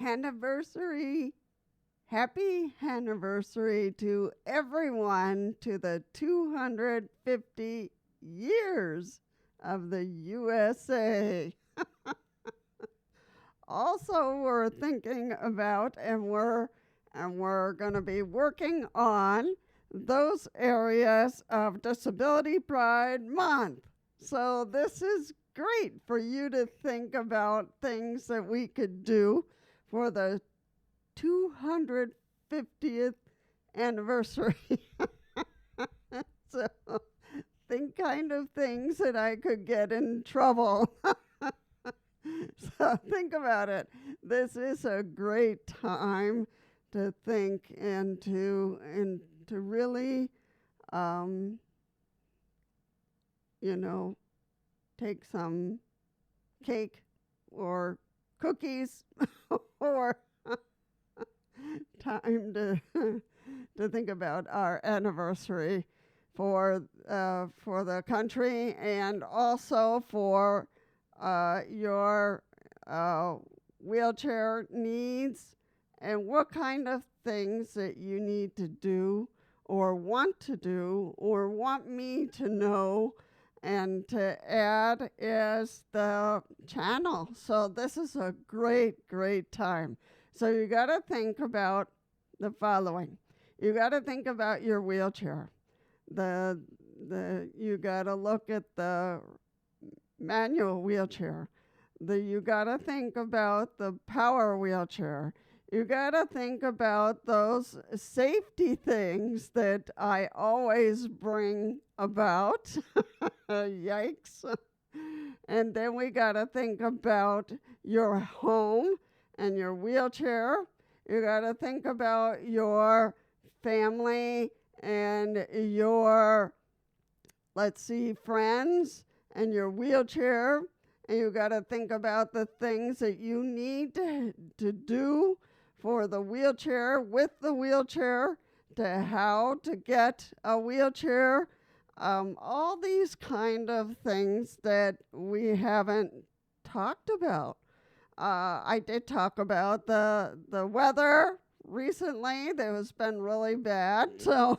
anniversary. Happy anniversary to everyone to the 250 years of the USA. Also, we're thinking about and we're going to be working on those areas of Disability Pride Month. So this is great for you to think about things that we could do for the 250th anniversary. So think kind of things that I could get in trouble. So think about it. This is a great time to think and to really, take some cake or cookies or time to think about our anniversary for the country and also for your wheelchair needs and what kind of things that you need to do or want me to know and to add is the channel. So this is a great time. So you got to think about the following. You got to think about your wheelchair. You got to look at the manual wheelchair. You got to think about the power wheelchair. You got to think about those safety things that I always bring about. Yikes. And then we got to think about your home and your wheelchair. You got to think about your family and your, friends and your wheelchair. And you got to think about the things that you need to do for the wheelchair, with the wheelchair, to how to get a wheelchair. All these kind of things that we haven't talked about. I did talk about the weather recently. That has been really bad. So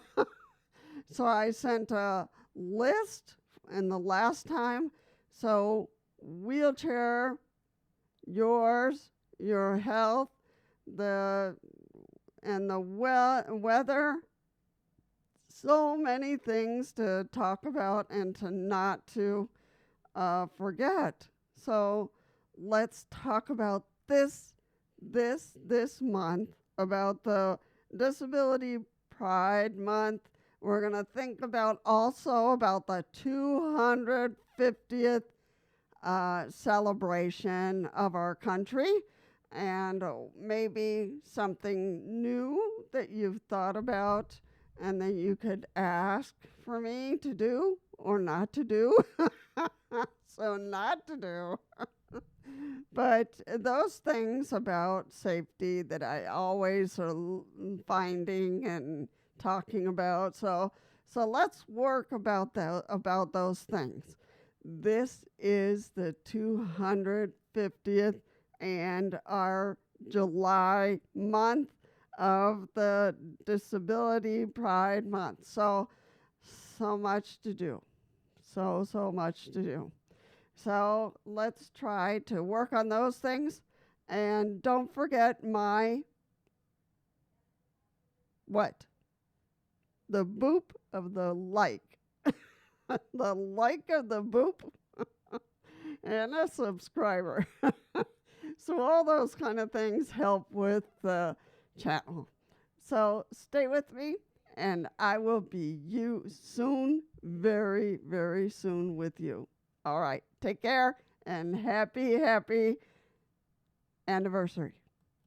I sent a list in the last time. So wheelchair, yours, your health, the weather, so many things to talk about and to not to forget. So let's talk about this month, about the Disability Pride Month. We're going to think about also about the 250th celebration of our country, and maybe something new that you've thought about and that you could ask for me to do or not to do. So not to do. But those things about safety that I always are finding and talking about. So let's work about those things. This is the 250th and our July month of the Disability Pride Month. So much to do. So much to do. So let's try to work on those things. And don't forget the boop of the like. The like of the boop and a subscriber. So all those kind of things help with the channel. So stay with me, and I will be soon, very, very soon with you. All right, take care, and happy anniversary.